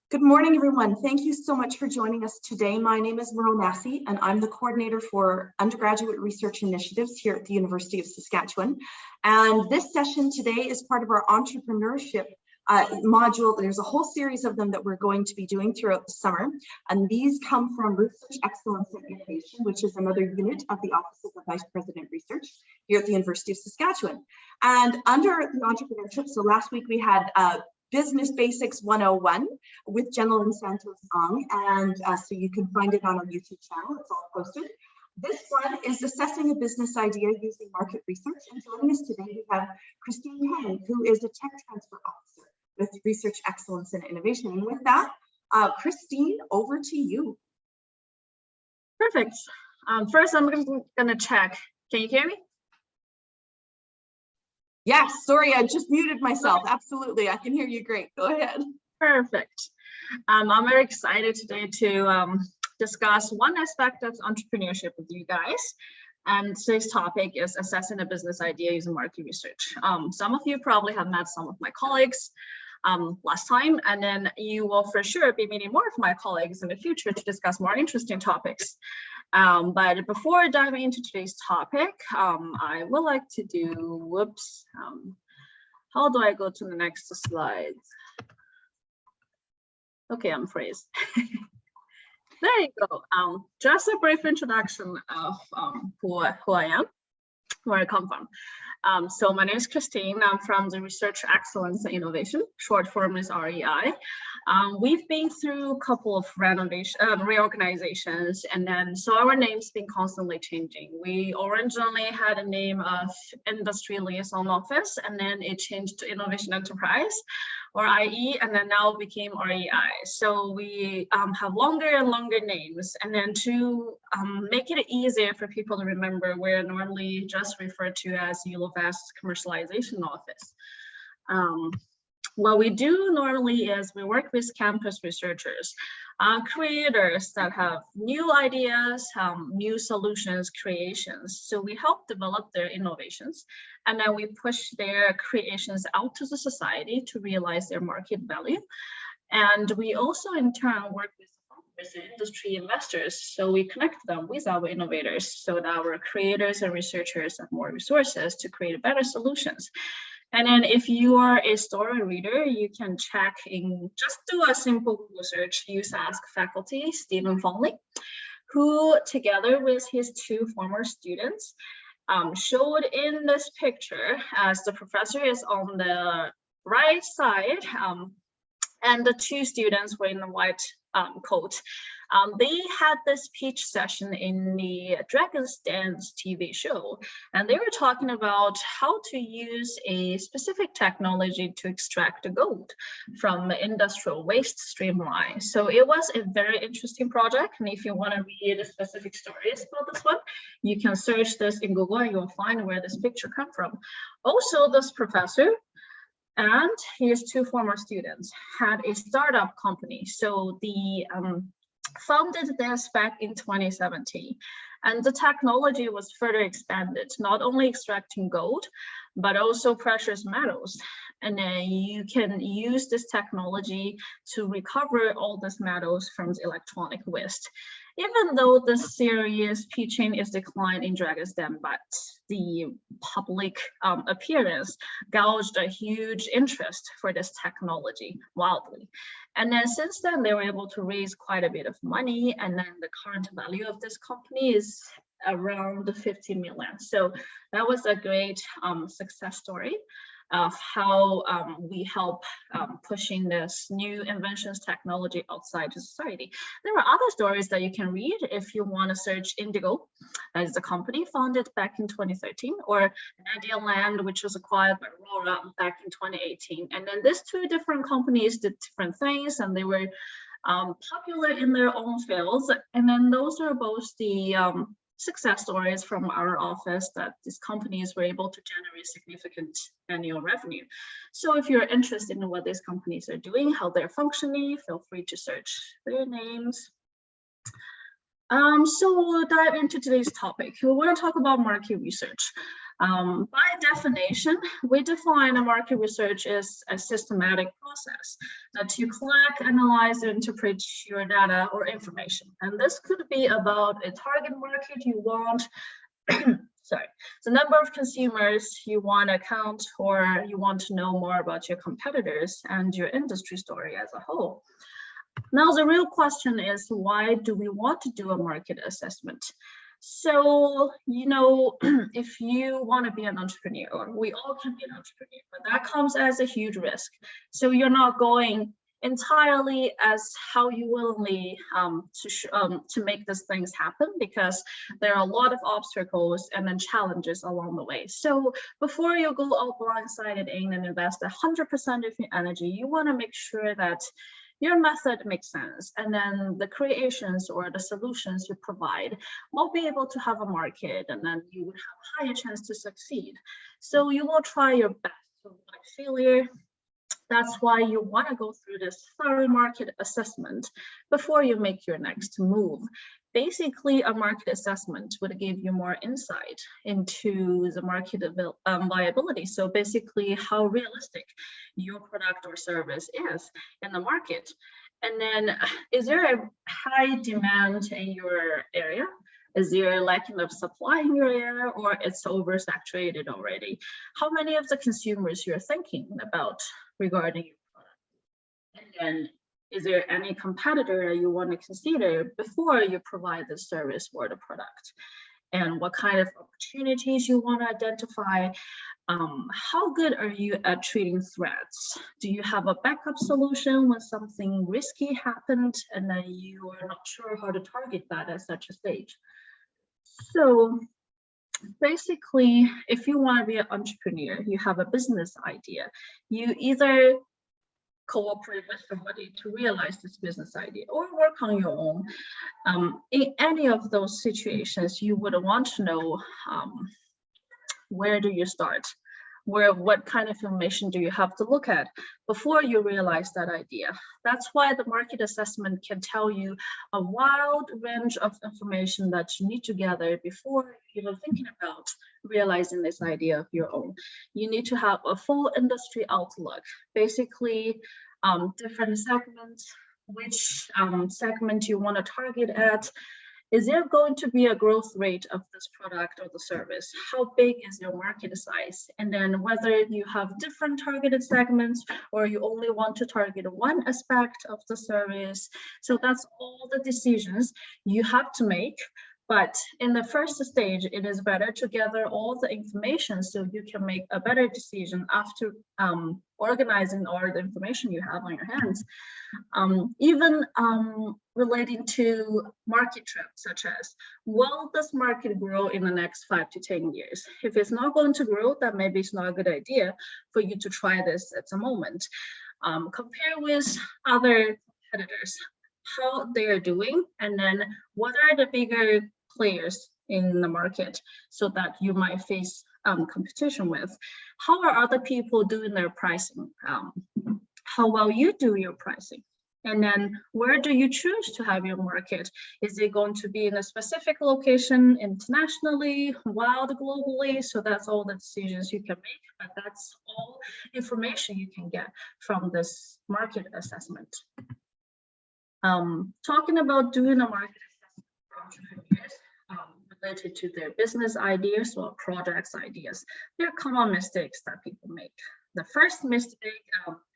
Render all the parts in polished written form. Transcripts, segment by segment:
Good morning, everyone. Thank you so much for joining us today. My name is Merle Massey, and I'm the coordinator for undergraduate research initiatives here at the University of Saskatchewan. And this session today is part of our entrepreneurship module. There's a whole series of them that we're going to be doing throughout the summer. And these come from Research Excellence and Innovation, which is another unit of the Office of the Vice President Research here at the University of Saskatchewan. And under the entrepreneurship, so last week we had Business Basics 101 with Jenilyn Santos Ong, and so you can find it on our YouTube channel. It's all posted. This one is assessing a business idea using market research, and joining us today we have Christine Peng, who is a tech transfer officer with Research Excellence and Innovation. And with that, Christine, over to you. Perfect. First, I'm going to check. Can you hear me? Yes, sorry, I just muted myself. Absolutely, I can hear you great. Go ahead. Perfect. I'm very excited today to discuss one aspect of entrepreneurship with you guys. And today's topic is assessing a business idea using market research. Some of you probably have met some of my colleagues last time, and then you will for sure be meeting more of my colleagues in the future to discuss more interesting topics. But before diving into today's topic, I would like to do, whoops, how do I go to the next slide? Okay, I'm froze. There you go. Just a brief introduction of who I am, where I come from. So my name is Christine. I'm from the Research Excellence and Innovation, short form is REI. We've been through a couple of reorganizations, and then so our name's been constantly changing. We originally had a name of Industry Liaison Office, and then it changed to Innovation Enterprise, or IE, and then now became REI. So we have longer and longer names, and then to make it easier for people to remember, we're normally just referred to as USASK Commercialization Office. What we do normally is we work with campus researchers, creators that have new ideas, new solutions, creations. So we help develop their innovations, and then we push their creations out to the society to realize their market value. And we also in turn work with industry investors. So we connect them with our innovators so that our creators and researchers have more resources to create better solutions. And then if you are a story reader, you can check in, just do a simple Google search, USASK faculty, Stephen Fonley, who together with his two former students showed in this picture, as the professor is on the right side, and the two students were in the white coat. They had this pitch session in the Dragon's Dance TV show, and they were talking about how to use a specific technology to extract the gold from the industrial waste streamline. So it was a very interesting project, and if you want to read specific stories about this one, you can search this in Google and you'll find where this picture comes from. Also, this professor and his two former students had a startup company. So the founded this back in 2017, and the technology was further expanded, not only extracting gold, but also precious metals. And then you can use this technology to recover all these metals from the electronic waste. Even though the series pitching is declined in Dragon's Den, but the public appearance gauged a huge interest for this technology wildly. And then since then, they were able to raise quite a bit of money. And then the current value of this company is around 50 million. So that was a great success story of how we help pushing this new inventions technology outside to society. There are other stories that you can read if you want to search Indigo, as the company founded back in 2013, or Nadia Land, which was acquired by Aurora back in 2018. And then these two different companies did different things, and they were popular in their own fields. And then those are both the success stories from our office that these companies were able to generate significant annual revenue. So if you're interested in what these companies are doing, how they're functioning, feel free to search their names. So we'll dive into today's topic. We want to talk about market research. By definition, we define a market research as a systematic process that you collect, analyze, and interpret your data or information. And this could be about a target market you want, sorry, the number of consumers you want to count, or you want to know more about your competitors and your industry story as a whole. Now, the real question is, why do we want to do a market assessment? So, if you want to be an entrepreneur, or we all can be an entrepreneur, but that comes as a huge risk. So you're not going entirely as how you willingly to make these things happen, because there are a lot of obstacles and then challenges along the way. So before you go out blindsided in and invest 100% of your energy, you want to make sure that your method makes sense, and then the creations or the solutions you provide will be able to have a market, and then you would have a higher chance to succeed. So you will try your best to avoid failure. That's why you want to go through this thorough market assessment before you make your next move. Basically, a market assessment would give you more insight into the market viability. So basically, how realistic your product or service is in the market. And then, is there a high demand in your area? Is there a lacking of supply in your area, or it's oversaturated already? How many of the consumers you're thinking about regarding your product? And then, is there any competitor you want to consider before you provide the service or the product? And what kind of opportunities you want to identify? How good are you at treating threats? Do you have a backup solution when something risky happened and then you are not sure how to target that at such a stage? So basically, if you want to be an entrepreneur, you have a business idea, you either cooperate with somebody to realize this business idea or work on your own. In any of those situations, you would want to know where do you start? What kind of information do you have to look at before you realize that idea? That's why the market assessment can tell you a wide range of information that you need to gather before even thinking about realizing this idea of your own. You need to have a full industry outlook, basically different segments, which segment you want to target at. Is there going to be a growth rate of this product or the service? How big is your market size? And then whether you have different targeted segments or you only want to target one aspect of the service. So that's all the decisions you have to make. But in the first stage, it is better to gather all the information so you can make a better decision after organizing all the information you have on your hands. Even relating to market trends, such as, will this market grow in the next 5 to 10 years? If it's not going to grow, then maybe it's not a good idea for you to try this at the moment. Compare with other competitors, how they are doing, and then what are the bigger players in the market so that you might face competition with. How are other people doing their pricing? How well you do your pricing? And then where do you choose to have your market? Is it going to be in a specific location internationally, wild globally? So that's all the decisions you can make, but that's all information you can get from this market assessment. Talking about doing a market assessment for entrepreneurs related to their business ideas or projects ideas, there are common mistakes that people make. The first mistake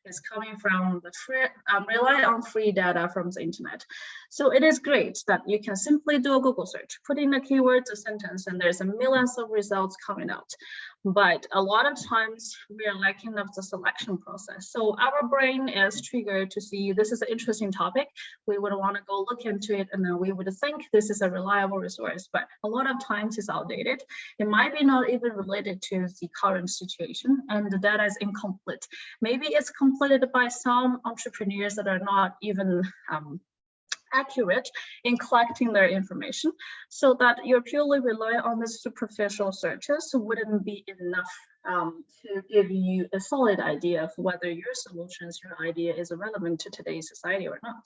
is coming from the rely on free data from the internet. So it is great that you can simply do a Google search, put in a keyword, a sentence, and there's a millions of results coming out. But a lot of times we are lacking of the selection process. So our brain is triggered to see this is an interesting topic. We would want to go look into it, and then we would think this is a reliable resource, but a lot of times it's outdated. It might be not even related to the current situation, and the data is incomplete. Maybe it's completed by some entrepreneurs that are not even accurate in collecting their information, so that you're purely relying on the superficial searches wouldn't be enough to give you a solid idea of whether your solutions, your idea is relevant to today's society or not.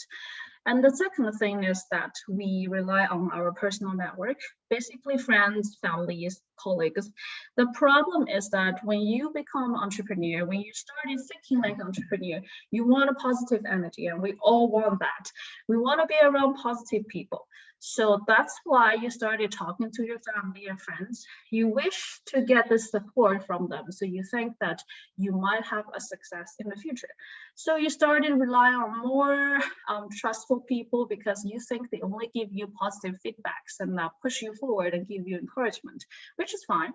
And the second thing is that we rely on our personal network, basically friends, families, colleagues. The problem is that when you become an entrepreneur, when you started thinking like an entrepreneur, you want a positive energy, and we all want that. We want to be around positive people. So that's why you started talking to your family and friends. You wish to get the support from them. So you think that you might have a success in the future. So you started relying on more trustful people because you think they only give you positive feedbacks and push you forward and give you encouragement, which is fine.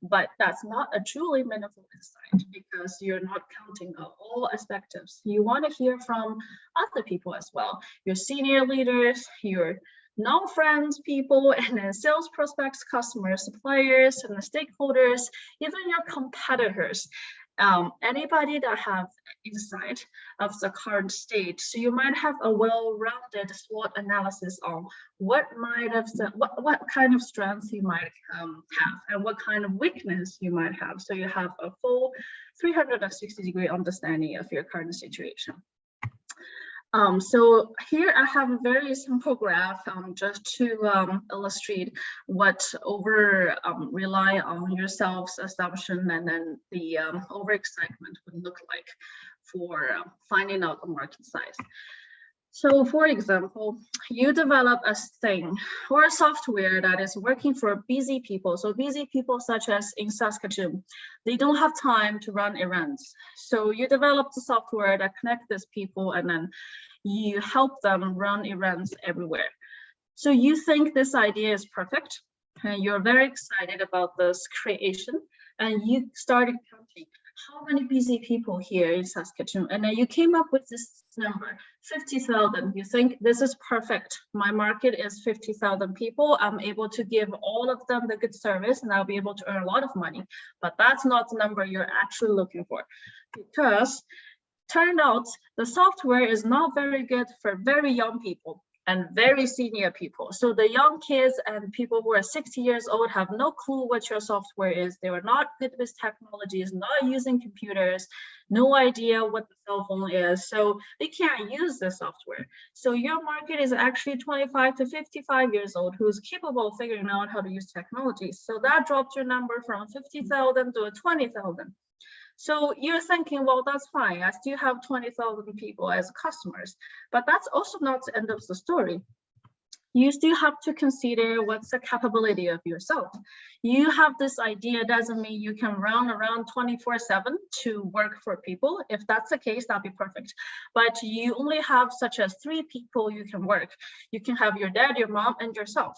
But that's not a truly meaningful insight because you're not counting on all aspects. You want to hear from other people as well, your senior leaders, your non-friends people, and then sales prospects, customers, suppliers, and the stakeholders, even your competitors. Anybody that have insight of the current state. So you might have a well-rounded SWOT analysis on what kind of strengths you might have and what kind of weakness you might have. So you have a full 360-degree understanding of your current situation. So here I have a very simple graph just to illustrate what rely on your self-assumption and then the overexcitement would look like for finding out the market size. So for example, you develop a thing or a software that is working for busy people. So busy people such as in Saskatchewan, they don't have time to run errands. So you develop the software that connects these people and then you help them run errands everywhere. So you think this idea is perfect and you're very excited about this creation and you started counting how many busy people here in Saskatchewan, and then you came up with this number, 50,000. You think this is perfect. My market is 50,000 people. I'm able to give all of them the good service and I'll be able to earn a lot of money. But that's not the number you're actually looking for, because turned out the software is not very good for very young people and very senior people. So the young kids and people who are 60 years old have no clue what your software is. They were not good with technologies, not using computers, no idea what the cell phone is. So they can't use the software. So your market is actually 25 to 55 years old who's capable of figuring out how to use technology. So that dropped your number from 50,000 to 20,000. So you're thinking, well, that's fine. I still have 20,000 people as customers, but that's also not the end of the story. You still have to consider what's the capability of yourself. You have this idea doesn't mean you can run around 24/7 to work for people. If that's the case, that'd be perfect. But you only have such as 3 people you can work. You can have your dad, your mom, and yourself.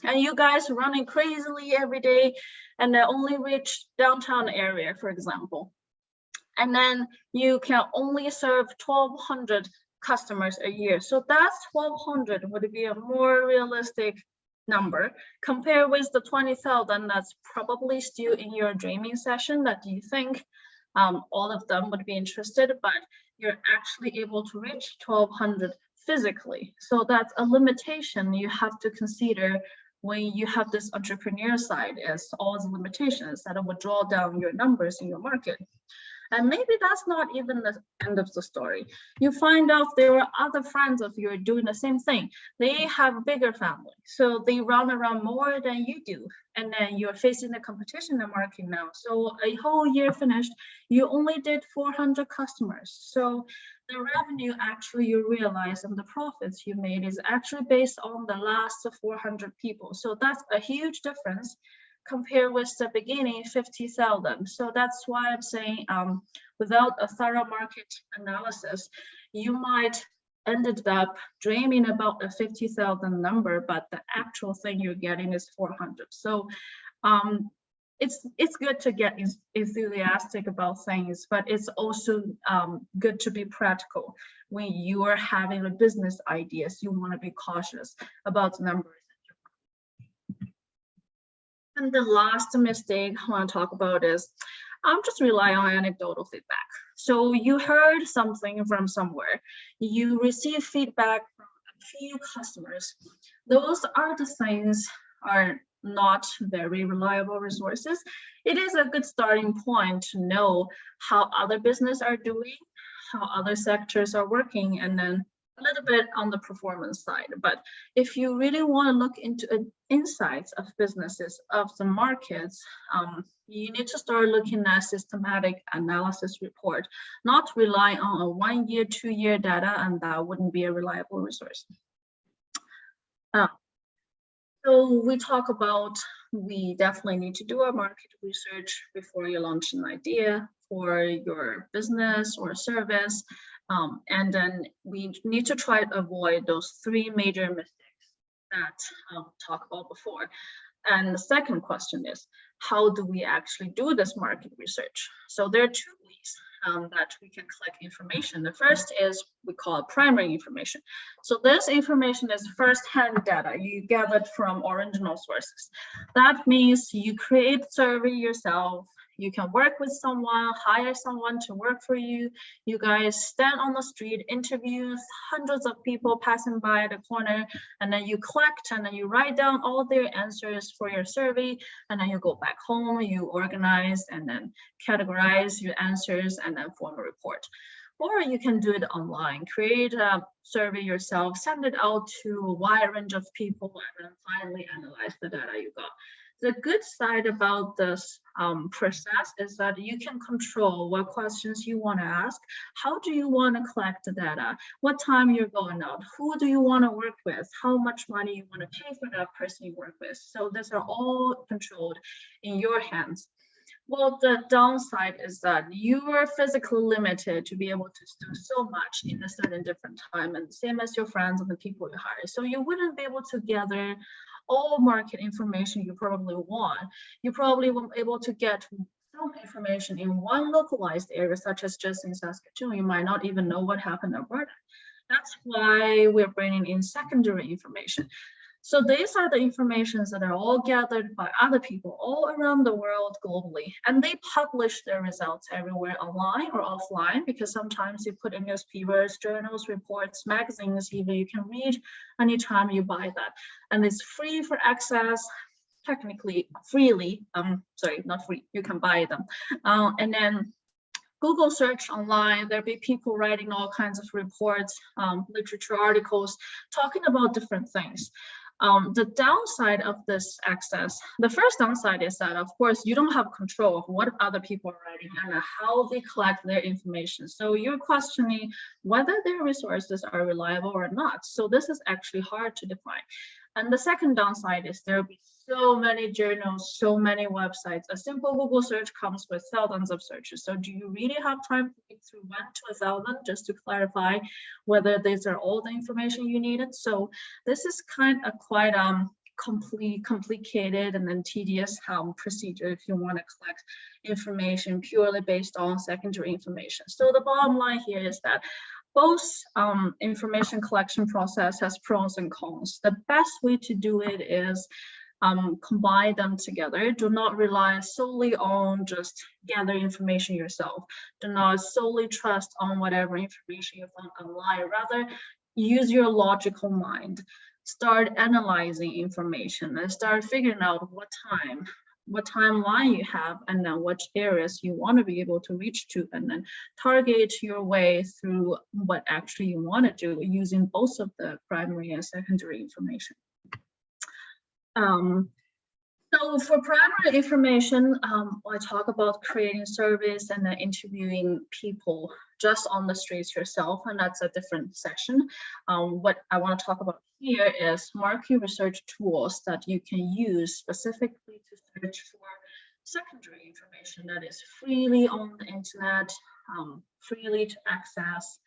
And you guys running crazily every day and only reach downtown area, for example. And then you can only serve 1,200 customers a year. So that's 1,200 would be a more realistic number compared with the 20,000 that's probably still in your dreaming session that you think all of them would be interested, but you're actually able to reach 1,200 physically. So that's a limitation you have to consider when you have this entrepreneur side, as all the limitations that would draw down your numbers in your market. And maybe that's not even the end of the story. You find out there are other friends of yours doing the same thing. They have a bigger family, so they run around more than you do. And then you're facing the competition in the market now. So a whole year finished, you only did 400 customers. So the revenue actually you realize and the profits you made is actually based on the last 400 people. So that's a huge difference compared with the beginning 50,000. So that's why I'm saying without a thorough market analysis, you might ended up dreaming about a 50,000 number, but the actual thing you're getting is 400. So it's good to get enthusiastic about things, but it's also good to be practical. When you are having a business ideas, you want to be cautious about the numbers. And the last mistake I want to talk about is I'm just relying on anecdotal feedback. So you heard something from somewhere, you receive feedback from a few customers. Those are the things are not very reliable resources, it is a good starting point to know how other businesses are doing, how other sectors are working, and then a little bit on the performance side. But if you really want to look into insights of businesses, of the markets, you need to start looking at systematic analysis report, not relying on a 1 year, 2 year data, and that wouldn't be a reliable resource. So we talk about, we definitely need to do a market research before you launch an idea for your business or service. And then we need to try to avoid those 3 major mistakes that I'll talk about before. And the second question is, how do we actually do this market research? So there are 2 ways that we can collect information. The first is, we call it primary information. So this information is first-hand data you gathered from original sources. That means you create a survey yourself, you can work with someone, hire someone to work for you. You guys stand on the street, interview hundreds of people passing by the corner, and then you collect and then you write down all their answers for your survey, and then you go back home, you organize and then categorize your answers and then form a report. Or you can do it online, create a survey yourself, send it out to a wide range of people, and then finally analyze the data you got. The good side about this process is that you can control what questions you want to ask. How do you want to collect the data? What time you're going out? Who do you want to work with? How much money you want to pay for that person you work with? So these are all controlled in your hands. Well, the downside is that you are physically limited to be able to do so much in a certain different time, and same as your friends and the people you hire. So you wouldn't be able to gather all market information you probably want. You probably won't be able to get some information in one localized area, such as just in Saskatchewan. You might not even know what happened in Alberta. That's why we're bringing in secondary information. So these are the informations that are all gathered by other people all around the world globally, and they publish their results everywhere online or offline, because sometimes you put in newspapers, journals, reports, magazines, even you can read anytime you buy that. And it's free for access, technically freely, sorry, not free, you can buy them. And then Google search online, there'll be people writing all kinds of reports, literature articles, talking about different things. The downside of this access, the first downside is that, of course, you don't have control of what other people are writing and how they collect their information. So you're questioning whether their resources are reliable or not. So this is actually hard to define. And the second downside is there will be so many journals, so many websites. A simple Google search comes with thousands of searches. So do you really have time to pick through 1 to 1,000 just to clarify whether these are all the information you needed? So this is kind of quite complicated and then tedious procedure if you want to collect information purely based on secondary information. So the bottom line here is that both information collection process has pros and cons. The best way to do it is combine them together. Do not rely solely on just gather information yourself. Do not solely trust on whatever information you found online. Rather, use your logical mind. Start analyzing information and start figuring out what timeline you have, and then which areas you want to be able to reach to, and then target your way through what actually you want to do using both of the primary and secondary information. So for primary information, I talk about creating surveys and then interviewing people just on the streets yourself, and that's a different section. What I want to talk about here is market research tools that you can use specifically to search for secondary information that is freely on the internet, freely to access.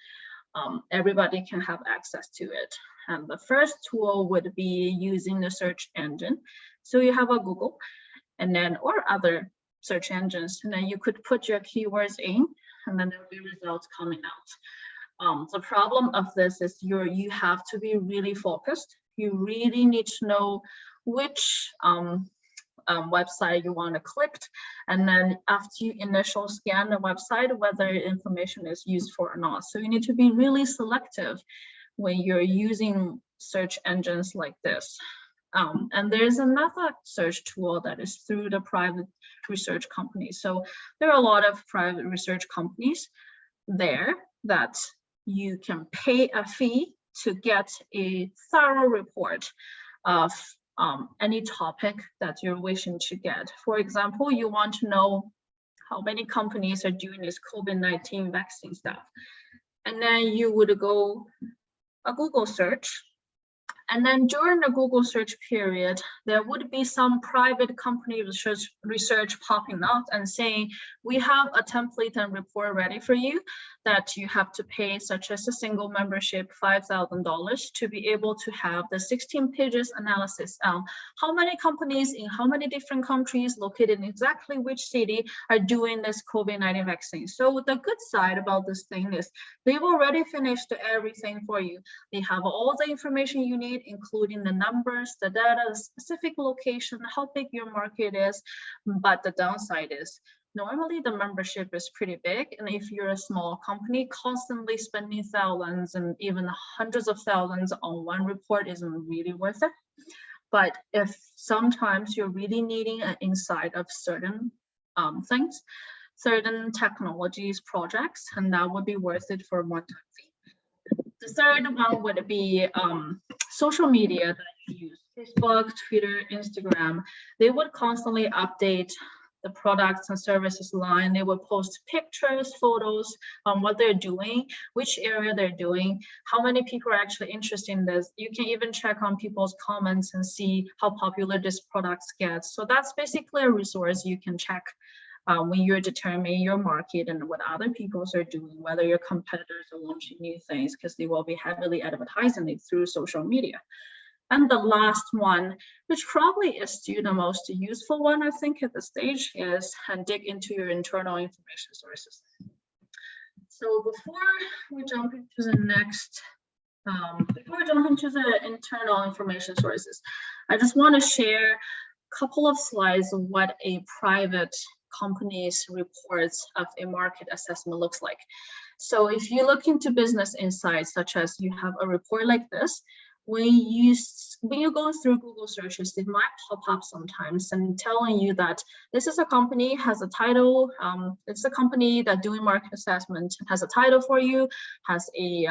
Everybody can have access to it. And the first tool would be using the search engine. So you have a Google and then, or other search engines, and then you could put your keywords in, and then there'll be results coming out. The problem of this is you have to be really focused. You really need to know which website you want to click, and then after you initial scan the website, whether information is useful or not. So you need to be really selective when you're using search engines like this. And there's another search tool that is through the private research companies. So there are a lot of private research companies there that you can pay a fee to get a thorough report of any topic that you're wishing to get. For example, you want to know how many companies are doing this COVID-19 vaccine stuff. And then you would go a Google search. And then during the Google search period, there would be some private company research popping out and saying, we have a template and report ready for you that you have to pay, such as a single membership, $5,000 to be able to have the 16 pages analysis. How many companies in how many different countries located in exactly which city are doing this COVID-19 vaccine. So the good side about this thing is they've already finished everything for you. They have all the information you need, including the numbers, the data, the specific location, how big your market is. But the downside is normally the membership is pretty big. And if you're a small company, constantly spending thousands and even hundreds of thousands on one report isn't really worth it. But if sometimes you're really needing an insight of certain things, certain technologies, projects, and that would be worth it for a one-time fee. The third one would be social media that you use, Facebook, Twitter, Instagram. They would constantly update the products and services line. They would post pictures, photos on what they're doing, which area they're doing, how many people are actually interested in this. You can even check on people's comments and see how popular this product gets. So that's basically a resource you can check when you're determining your market and what other people are doing, whether your competitors are launching new things, because they will be heavily advertising it through social media. And the last one, which probably is still the most useful one, I think, at this stage, is dig into your internal information sources. So before we jump into the next, before we jump into the internal information sources, I just want to share a couple of slides of what a private company's reports of a market assessment looks like. So if you look into business insights, such as you have a report like this, when you go through Google searches, it might pop up sometimes and telling you that this is a company, has a title, it's a company that doing market assessment, has a title for you, has a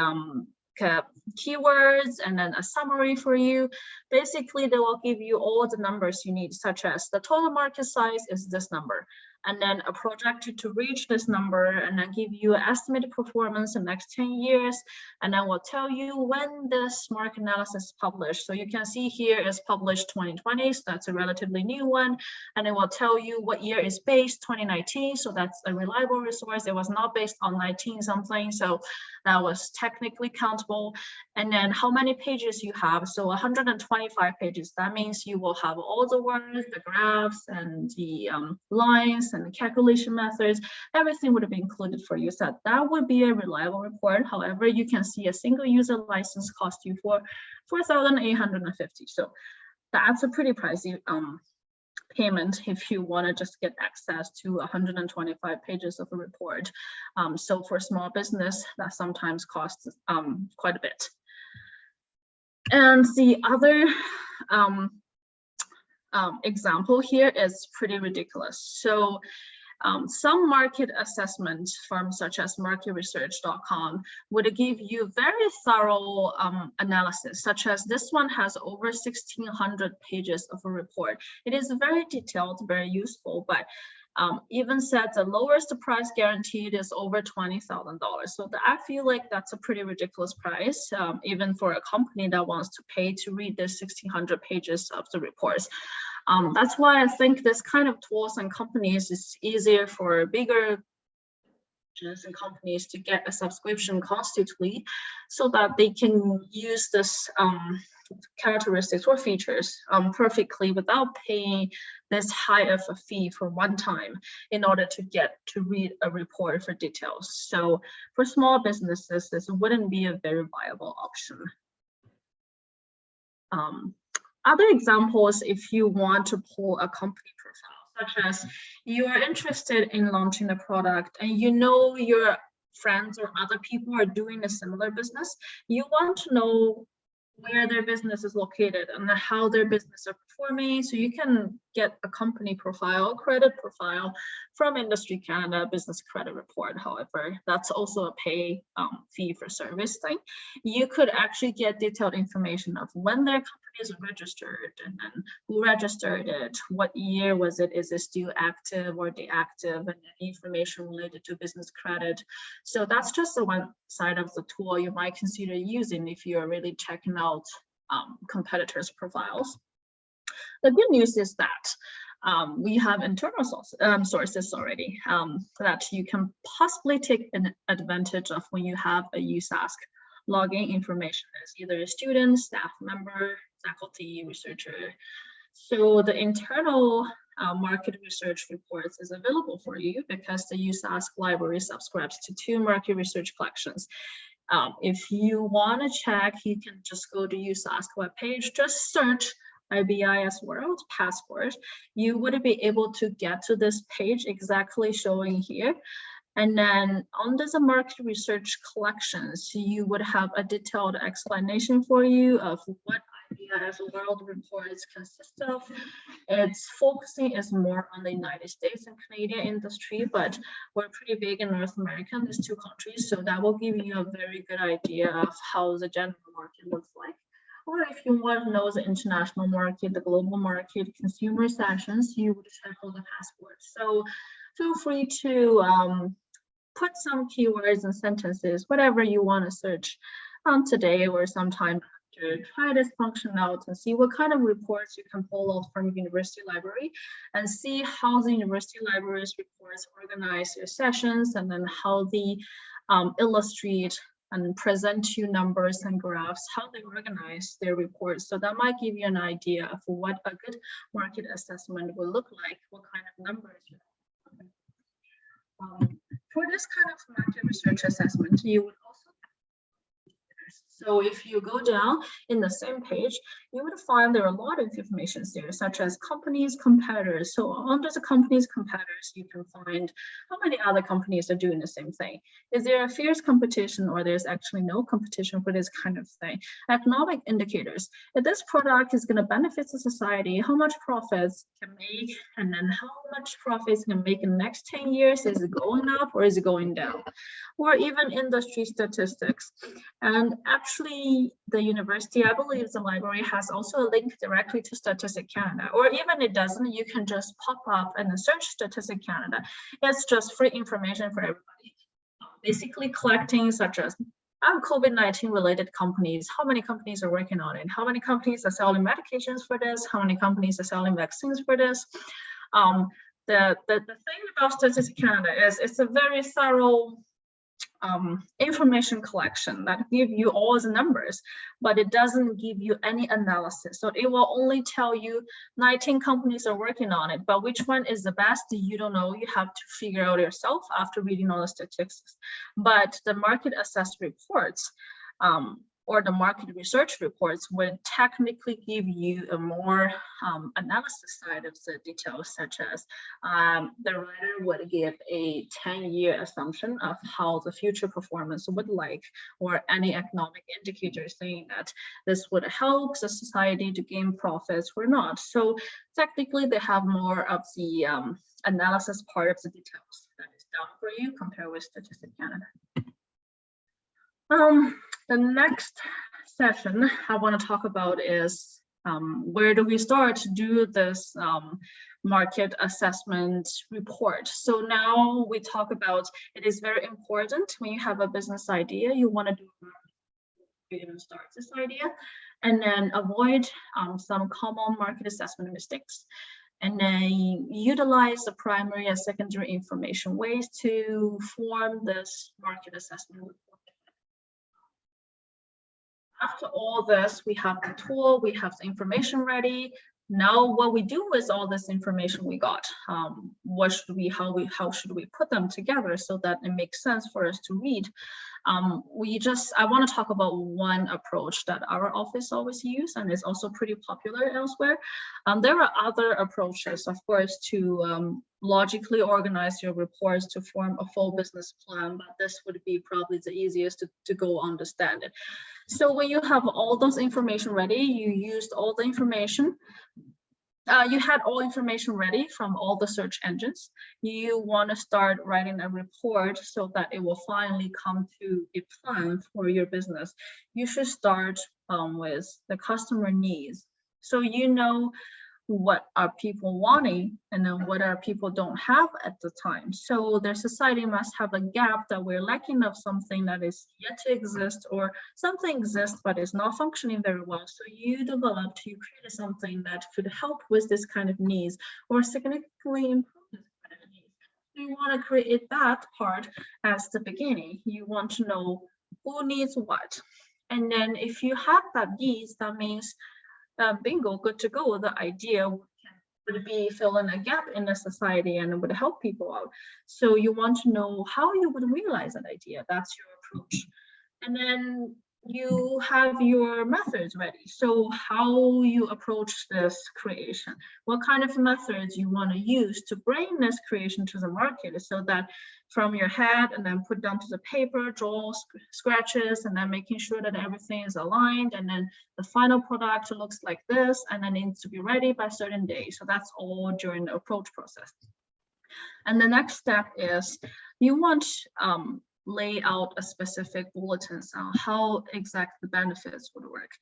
keywords and then a summary for you. Basically, they will give you all the numbers you need, such as the total market size is this number, and then a projected to reach this number, and then give you an estimated performance in the next 10 years, and then will tell you when this market analysis is published. So you can see here is published 2020, so that's a relatively new one, and it will tell you what year is based, 2019, so that's a reliable resource. It was not based on 19 something, so that was technically countable. And then how many pages you have, so 125 pages. That means you will have all the words, the graphs, and the lines, and the calculation methods. Everything would be included for you. So that would be a reliable report. However, you can see a single user license cost you for $4,850. So that's a pretty pricey payment if you want to just get access to 125 pages of a report. So for small business, that sometimes costs quite a bit. And the other example here is pretty ridiculous. So some market assessment firms such as marketresearch.com would give you very thorough analysis, such as this one has over 1,600 pages of a report. It is very detailed, very useful, but even said the lowest price guaranteed is over $20,000. So I feel like that's a pretty ridiculous price, even for a company that wants to pay to read this 1,600 pages of the reports. That's why I think this kind of tools and companies is easier for bigger and companies to get a subscription constantly, so that they can use this characteristics or features perfectly without paying this high of a fee for one time in order to get to read a report for details. So for small businesses, this wouldn't be a very viable option. Other examples, if you want to pull a company profile, such as you are interested in launching a product and you know your friends or other people are doing a similar business, you want to know where their business is located and how their business are performing. So you can get a company profile, credit profile from Industry Canada Business Credit Report. However, that's also a pay fee for service thing. You could actually get detailed information of when their companies are registered and then who registered it, what year was it, is it still active or deactive, and any information related to business credit. So that's just the one side of the tool you might consider using if you're really checking out competitors' profiles. The good news is that we have internal sources already that you can possibly take an advantage of when you have a USASK login information as either a student, staff member, faculty, researcher. So the internal market research reports is available for you because the USASK library subscribes to 2 market research collections. If you want to check, you can just go to USASK webpage, just search IBIS World Passport. You would be able to get to this page exactly showing here. And then under the market research collections, you would have a detailed explanation for you of what IBIS World reports consist of. Its focusing is more on the United States and Canadian industry, but we're pretty big in North America in these 2 countries. So that will give you a very good idea of how the general market looks like. Or if you want to know the international market, the global market, consumer sessions, you would check all the passports. So feel free to put some keywords and sentences, whatever you want to search today or sometime after. Try this function out and see what kind of reports you can pull out from university library and see how the university library's reports organize their sessions and then how they illustrate and present you numbers and graphs, how they organize their reports. So that might give you an idea of what a good market assessment will look like, what kind of numbers you have. For this kind of market research assessment, you would also so if you go down in the same page, you would find there are a lot of information there, such as companies, competitors. So under the companies, competitors, you can find how many other companies are doing the same thing. Is there a fierce competition or there's actually no competition for this kind of thing? Economic indicators. If this product is going to benefit the society, how much profits can make, and then how much profits can make in the next 10 years? Is it going up or is it going down? Or even industry statistics. And actually, the university, I believe the library has also a link directly to Statistics Canada, or even it doesn't, you can just pop up and search Statistics Canada. It's just free information for everybody. Basically collecting such as COVID-19 related companies, how many companies are working on it, how many companies are selling medications for this, how many companies are selling vaccines for this. The thing about Statistics Canada is it's a very thorough information collection that give you all the numbers, but it doesn't give you any analysis. So it will only tell you 19 companies are working on it, but which one is the best, you don't know. You have to figure out yourself after reading all the statistics. But the market assessed reports or the market research reports would technically give you a more analysis side of the details, such as the writer would give a 10-year assumption of how the future performance would like, or any economic indicator saying that this would help the society to gain profits or not. So technically they have more of the analysis part of the details that is done for you compared with Statistics Canada. The next session I want to talk about is where do we start to do this market assessment report. So now we talk about it is very important when you have a business idea, you want to do even start this idea, and then avoid some common market assessment mistakes. And then utilize the primary and secondary information ways to form this market assessment report. After all this, we have the tool, we have the information ready. Now what we do with all this information we got, how should we put them together so that it makes sense for us to read? I want to talk about one approach that our office always use, and it's also pretty popular elsewhere. There are other approaches, of course, to logically organize your reports to form a full business plan, but this would be probably the easiest to go understand it. So when you have all those information ready, you used all the information, you had all information ready from all the search engines. You want to start writing a report so that it will finally come to a plan for your business. You should start with the customer needs. So you know what are people wanting and then what are people don't have at the time. So their society must have a gap that we're lacking of something that is yet to exist, or something exists but is not functioning very well. So you created something that could help with this kind of needs or significantly improve this kind of needs. You want to create that part as the beginning. You want to know who needs what. And then if you have that needs, that means bingo, good to go. The idea would be filling a gap in the society and it would help people out. So you want to know how you would realize that idea. That's your approach. And then you have your methods ready. So how you approach this creation, what kind of methods you want to use to bring this creation to the market, so that from your head and then put down to the paper, draw scratches, and then making sure that everything is aligned, and then the final product looks like this, and then needs to be ready by a certain day. So that's all during the approach process. And the next step is you want lay out a specific bulletins on how exact the benefits would work,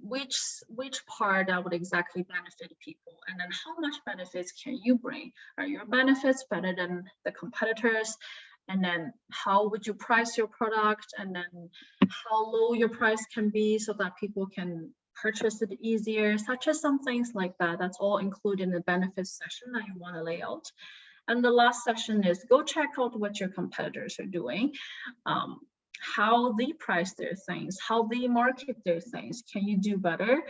which part that would exactly benefit people, and then how much benefits can you bring? Are your benefits better than the competitors? And then how would you price your product, and then how low your price can be so that people can purchase it easier, such as some things like that. That's all included in the benefits section that you want to lay out. And the last session is go check out what your competitors are doing, how they price their things, how they market their things. Can you do better?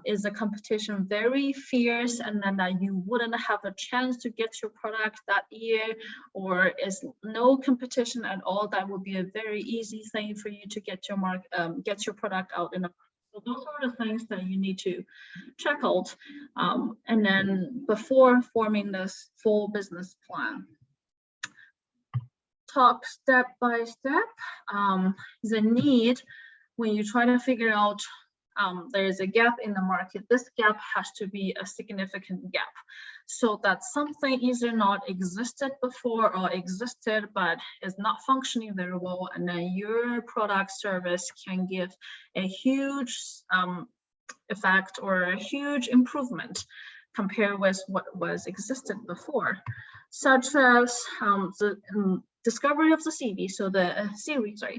Is the competition very fierce and then that you wouldn't have a chance to get your product that year, or is no competition at all? That would be a very easy thing for you to get your product out in a. So those are the things that you need to check out, and then before forming this full business plan. Talk step by step. The need, when you try to figure out there is a gap in the market, this gap has to be a significant gap, so that something either not existed before or existed but is not functioning very well, and then your product service can give a huge effect or a huge improvement compared with what was existed before, such as the discovery of the CV, so the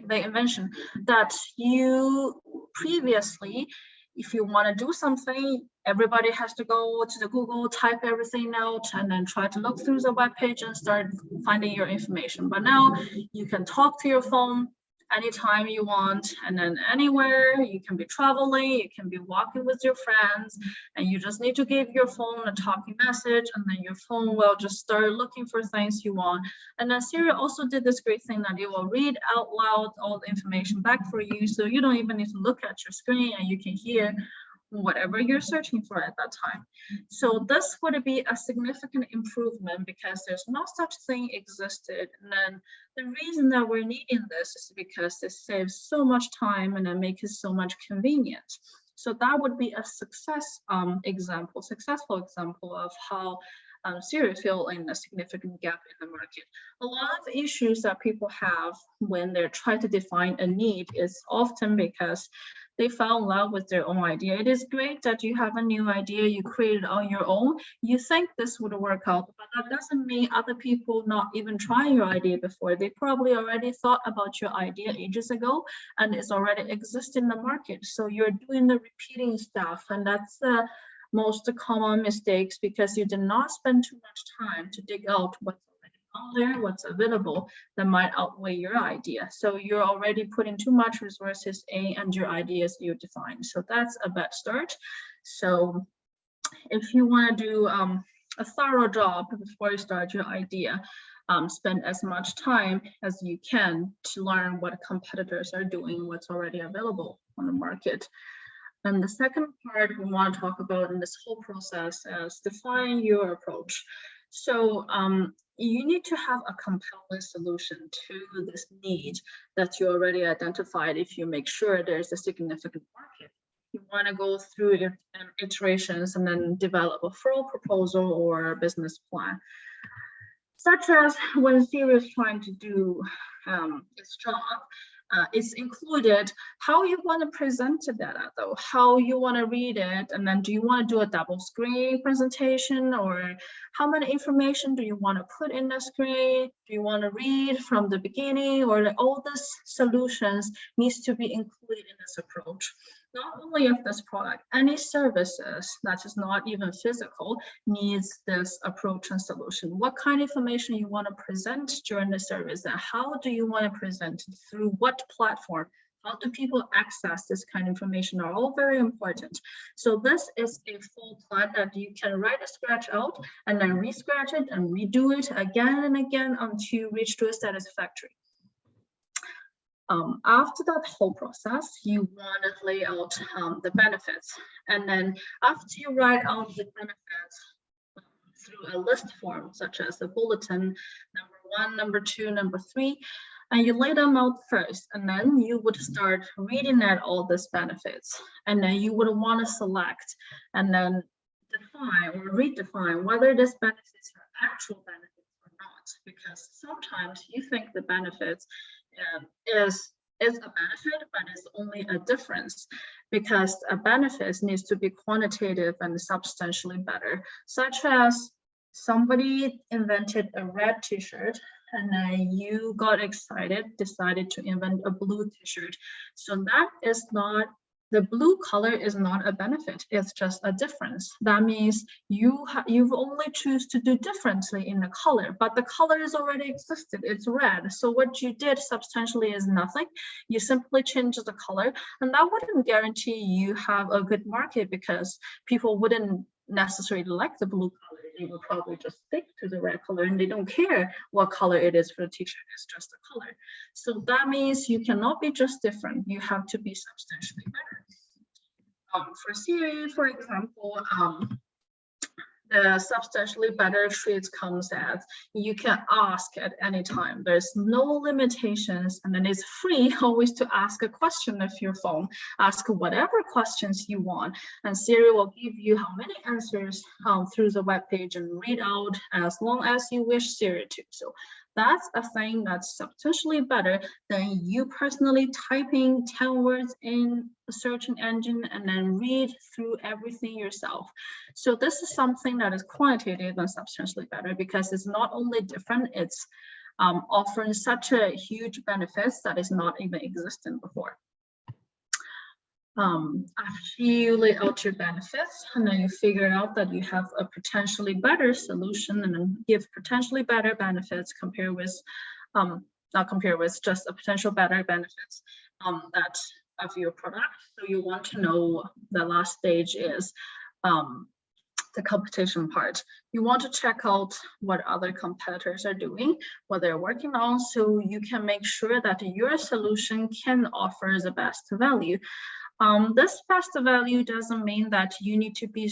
the invention that you previously, if you want to do something, everybody has to go to the Google, type everything out, and then try to look through the web page and start finding your information. But now you can talk to your phone anytime you want, and then anywhere. You can be traveling, you can be walking with your friends, and you just need to give your phone a talking message, and then your phone will just start looking for things you want. And then Siri also did this great thing that it will read out loud all the information back for you, so you don't even need to look at your screen, and you can hear whatever you're searching for at that time. So this would be a significant improvement because there's no such thing existed. And then the reason that we're needing this is because this saves so much time and it makes it so much convenient. So that would be a successful example of how Siri fill in a significant gap in the market. A lot of issues that people have when they're trying to define a need is often because they fell in love with their own idea. It is great that you have a new idea, you created on your own, you think this would work out, but that doesn't mean other people not even trying your idea before. They probably already thought about your idea ages ago and it's already exists in the market. So you're doing the repeating stuff, and that's the most common mistakes because you did not spend too much time to dig out what's out there, what's available that might outweigh your idea. So you're already putting too much resources and your ideas you define. So that's a bad start. So if you want to do a thorough job before you start your idea, spend as much time as you can to learn what competitors are doing, what's already available on the market. And the second part we want to talk about in this whole process is define your approach. So you need to have a compelling solution to this need that you already identified if you make sure there's a significant market. You want to go through iterations and then develop a full proposal or a business plan. Such as when Siri is trying to do its job, it's included how you want to present the data, though, how you want to read it, and then do you want to do a double screen presentation, or how much information do you want to put in the screen? Do you want to read from the beginning, or all these solutions needs to be included in this approach. Not only of this product, any services that is not even physical needs this approach and solution. What kind of information you want to present during the service, and how do you want to present it, through what platform? How do people access this kind of information are all very important. So this is a full plan that you can write a scratch out and then re-scratch it and redo it again and again until you reach to a satisfactory. After that whole process, you want to lay out the benefits. And then after you write out the benefits through a list form, such as a bulletin, number 1, number 2, number 3, and you lay them out first, and then you would start reading at all these benefits. And then you would want to select and then define or redefine whether these benefits are actual benefits or not, because sometimes you think the benefits is a benefit, but it's only a difference, because a benefit needs to be quantitative and substantially better, such as somebody invented a red t-shirt and then you got excited, decided to invent a blue t-shirt. So that is not, the blue color is not a benefit, it's just a difference. That means you've only choose to do differently in the color, but the color is already existed, it's red. So what you did substantially is nothing. You simply changed the color, and that wouldn't guarantee you have a good market, because people wouldn't necessarily like the blue color. They will probably just stick to the red color, and they don't care what color it is for the t-shirt, it's just a color. So that means you cannot be just different, you have to be substantially better. For Siri, for example, the substantially better treats comes as you can ask at any time. There's no limitations, and then it's free always to ask a question of your phone. Ask whatever questions you want, and Siri will give you how many answers through the web page and read out as long as you wish Siri to. So that's a thing that's substantially better than you personally typing 10 words in a search engine and then read through everything yourself. So this is something that is quantitative and substantially better, because it's not only different, it's offering such a huge benefits that is not even existent before. After you lay out your benefits and then you figure out that you have a potentially better solution, and then give potentially better benefits compared with, not compared with, just a potential better benefits that of your product. So you want to know, the last stage is the competition part. You want to check out what other competitors are doing, what they're working on, so you can make sure that your solution can offer the best value. This best value doesn't mean that you need to be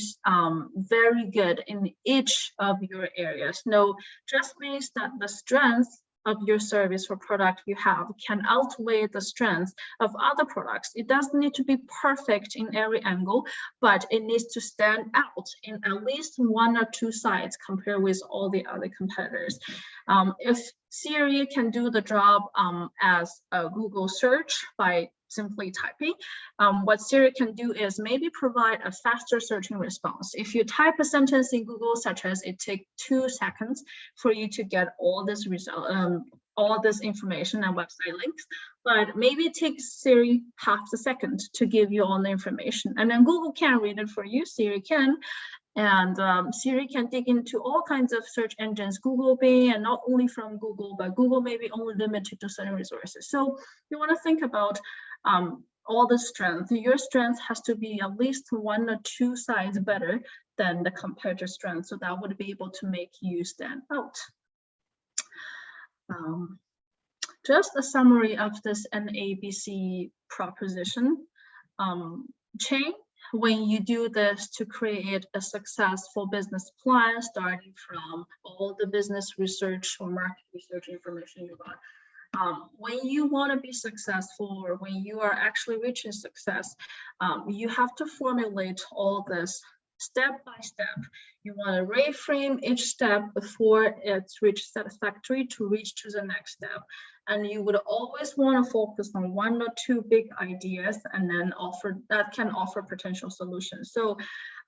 very good in each of your areas. No, just means that the strength of your service or product you have can outweigh the strength of other products. It doesn't need to be perfect in every angle, but it needs to stand out in at least 1 or 2 sides compared with all the other competitors. If Siri can do the job as a Google search by simply typing, what Siri can do is maybe provide a faster searching response. If you type a sentence in Google, such as it takes 2 seconds for you to get all this result, all this information and website links, but maybe it takes Siri half a second to give you all the information, and then Google can read it for you, Siri can. And Siri can dig into all kinds of search engines, Google Bing, and not only from Google, but Google may be only limited to certain resources. So you want to think about all the strength. Your strength has to be at least 1 or 2 sides better than the competitor strength. So that would be able to make you stand out. Just a summary of this NABC proposition chain. When you do this to create a successful business plan, starting from all the business research or market research information you got, when you want to be successful, or when you are actually reaching success, you have to formulate all this step by step. You want to reframe each step before it's reached satisfactory to reach to the next step. And you would always want to focus on 1 or 2 big ideas, and then can offer potential solutions. So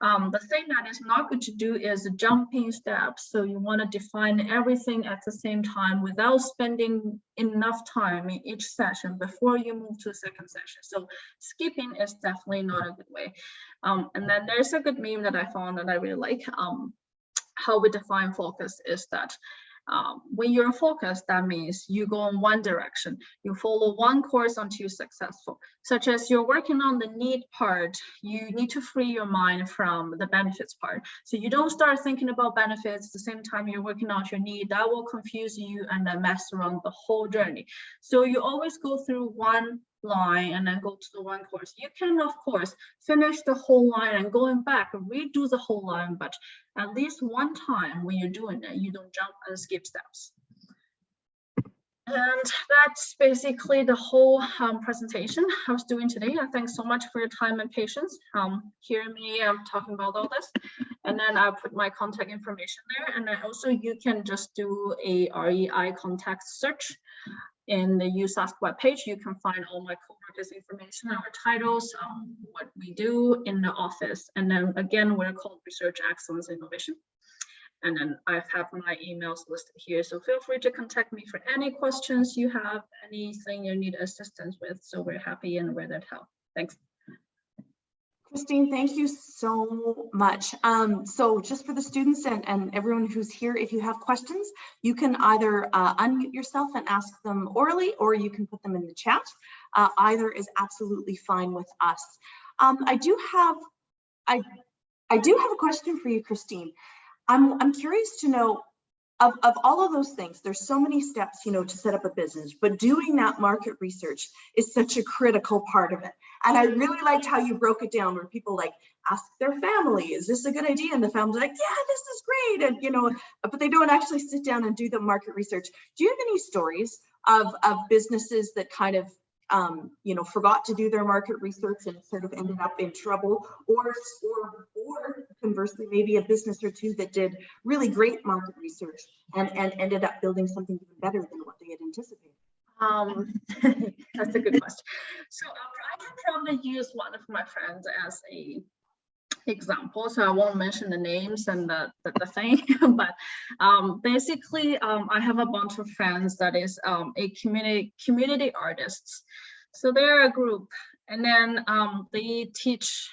the thing that is not good to do is jumping steps. So you want to define everything at the same time without spending enough time in each session before you move to the second session. So skipping is definitely not a good way. And then there's a good meme that I found that I really like. How we define focus is that when you're focused, that means you go in one direction. You follow one course until you're successful. Such as you're working on the need part, you need to free your mind from the benefits part. So you don't start thinking about benefits at the same time you're working out your need. That will confuse you and then mess around the whole journey. So you always go through one line and then go to the one course. You can, of course, finish the whole line and going back and redo the whole line, but at least one time when you're doing it, you don't jump and skip steps. And that's basically the whole presentation I was doing today. Thanks so much for your time and patience. Hear me talking about all this. And then I'll put my contact information there. And then also you can just do a REI contact search in the USASK webpage. You can find all my co-workers' information, our titles, what we do in the office. And then again, we're called Research Excellence Innovation. And then I have my emails listed here. So feel free to contact me for any questions you have, anything you need assistance with. So we're happy and ready to help. Thanks. Christine, thank you so much. So just for the students and everyone who's here, if you have questions, you can either unmute yourself and ask them orally, or you can put them in the chat. Either is absolutely fine with us. I do have a question for you, Christine. I'm curious to know, of all of those things, there's so many steps, you know, to set up a business, but doing that market research is such a critical part of it. And I really liked how you broke it down, where people like ask their family, is this a good idea? And the family's like, yeah, this is great. And, you know, but they don't actually sit down and do the market research. Do you have any stories of businesses that kind of, you know, forgot to do their market research and sort of ended up in trouble, or conversely, maybe a business or two that did really great market research and ended up building something even better than what they had anticipated? That's a good question. So I can probably use one of my friends as a example. So I won't mention the names and the thing, but basically I have a bunch of friends that is a community artists. So they're a group, and then they teach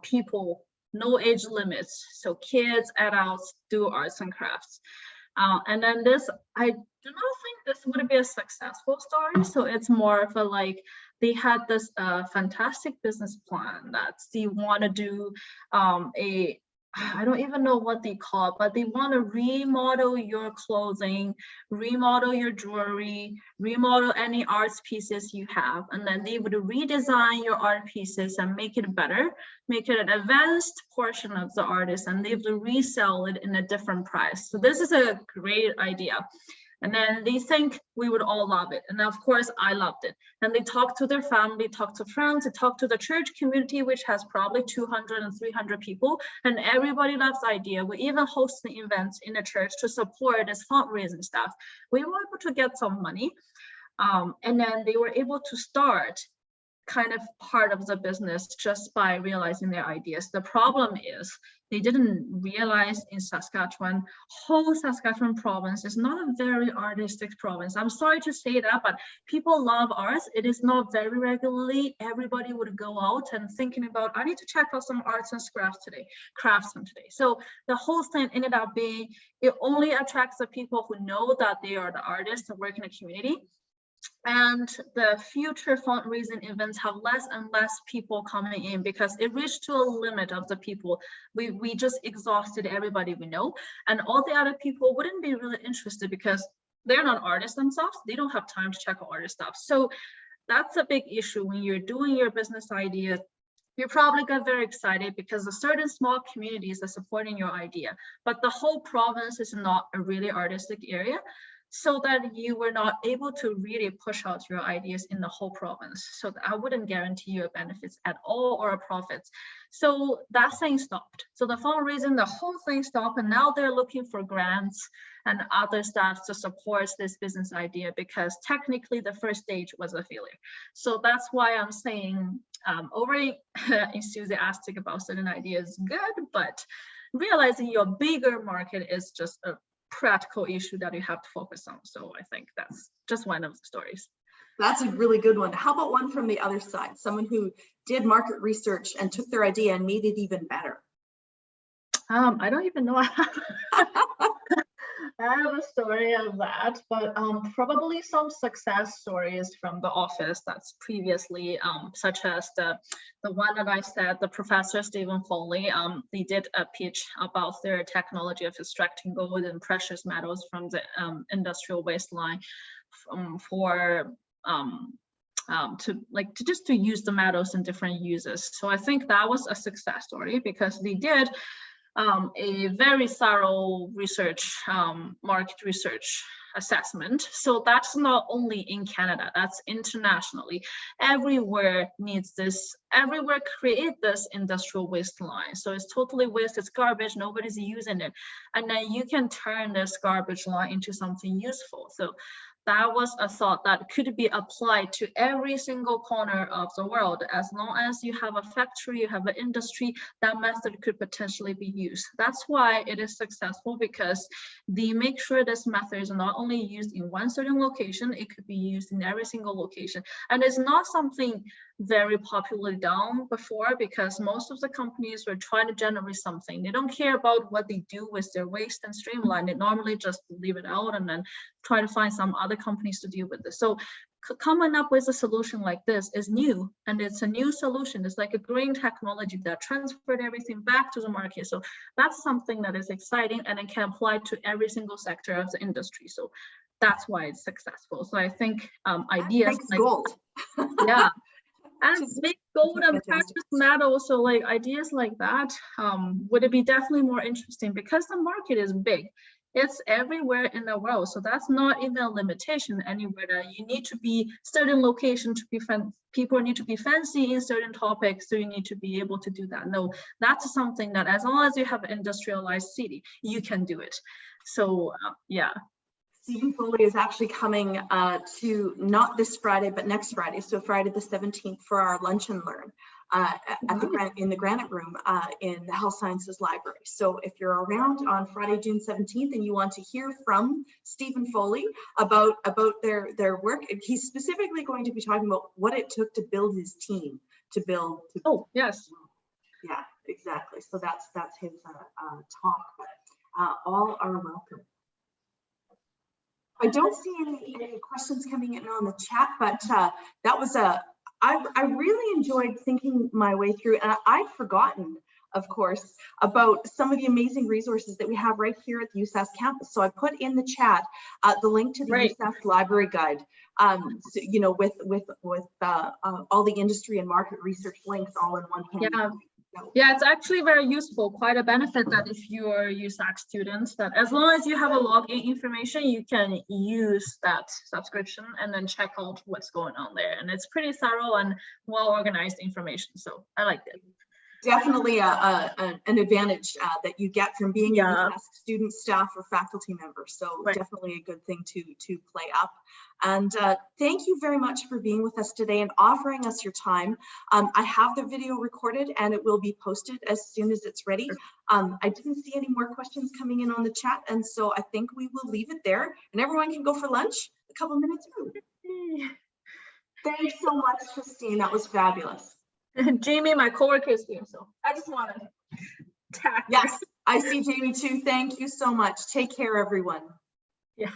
people no age limits. So kids, adults do arts and crafts. And then this, I do not think this would be a successful story. So it's more of a like, they had this fantastic business plan that they want to do I don't even know what they call it, but they want to remodel your clothing, remodel your jewelry, remodel any arts pieces you have. And then they would redesign your art pieces and make it better, make it an advanced portion of the artist, and they would resell it in a different price. So this is a great idea. And then they think we would all love it. And of course, I loved it. And they talk to their family, talk to friends, they talk to the church community, which has probably 200 and 300 people. And everybody loves the idea. We even host the events in the church to support this fundraising stuff. We were able to get some money. And then they were able to start kind of part of the business just by realizing their ideas. The problem is they didn't realize in Saskatchewan, whole Saskatchewan province is not a very artistic province. I'm sorry to say that, but people love arts. It is not very regularly. Everybody would go out and thinking about, I need to check out some arts and craftsmen today. So the whole thing ended up being, it only attracts the people who know that they are the artists and work in a community. And the future fundraising events have less and less people coming in because it reached to a limit of the people. We just exhausted everybody we know, and all the other people wouldn't be really interested because they're not artists themselves. They don't have time to check out artist stuff. So that's a big issue when you're doing your business idea. You probably got very excited because a certain small communities are supporting your idea, but the whole province is not a really artistic area, so that you were not able to really push out your ideas in the whole province. So I wouldn't guarantee you benefits at all or profits. So that thing stopped. So the fundraising, the whole thing stopped, and now they're looking for grants and other stuff to support this business idea, because technically the first stage was a failure. So that's why I'm saying over enthusiastic about certain ideas is good, but realizing your bigger market is just a practical issue that you have to focus on. So I think that's just one of the stories. That's a really good one. How about one from the other side? Someone who did market research and took their idea and made it even better. I don't even know. I have a story of that, but probably some success stories from the office that's previously, such as the one that I said, the professor Stephen Foley, they did a pitch about their technology of extracting gold and precious metals from the industrial wasteland to use the metals in different uses. So I think that was a success story because they did a very thorough research, market research assessment. So that's not only in Canada, that's internationally. Everywhere needs this, everywhere create this industrial waste line. So it's totally waste, it's garbage, nobody's using it. And then you can turn this garbage line into something useful. So that was a thought that could be applied to every single corner of the world. As long as you have a factory, you have an industry, that method could potentially be used. That's why it is successful, because they make sure this method is not only used in one certain location, it could be used in every single location. And it's not something very popularly done before, because most of the companies were trying to generate something. They don't care about what they do with their waste and streamline. They normally just leave it out and then try to find some other companies to deal with this. So coming up with a solution like this is new, and it's a new solution. It's like a green technology that transferred everything back to the market. So that's something that is exciting, and it can apply to every single sector of the industry. So that's why it's successful. So I think ideas like gold. Yeah. And make gold and precious metals, so like ideas like that would be definitely more interesting, because the market is big. It's everywhere in the world, so that's not even a limitation anywhere. That you need to be certain location to be people need to be fancy in certain topics, so you need to be able to do that. No, that's something that as long as you have an industrialized city, you can do it. So yeah. Stephen Foley is actually coming to not this Friday, but next Friday. So Friday the 17th for our Lunch and Learn in the Granite Room in the Health Sciences Library. So if you're around on Friday, June 17th, and you want to hear from Stephen Foley about their work, he's specifically going to be talking about what it took to build his team, Oh, yes. Yeah, exactly. So that's his talk, but all are welcome. I don't see any questions coming in on the chat, but that was I really enjoyed thinking my way through, and I'd forgotten, of course, about some of the amazing resources that we have right here at the USASK campus. So I put in the chat the link to the USASK library guide, so, you know, with all the industry and market research links all in one hand. Yeah. Yeah, it's actually very useful, quite a benefit that if you're USASK students, that as long as you have a login information, you can use that subscription and then check out what's going on there. And it's pretty thorough and well-organized information. So I liked it. Definitely an advantage that you get from being a USASK student, staff, or faculty member. So definitely a good thing to play up. And thank you very much for being with us today and offering us your time. I have the video recorded and it will be posted as soon as it's ready. I didn't see any more questions coming in on the chat, and so I think we will leave it there, and everyone can go for lunch a couple minutes early. Thanks so much, Christine. That was fabulous. Jamie, my coworker, is here, so I just want to tack. Yes, I see Jamie too. Thank you so much. Take care, everyone. Yeah.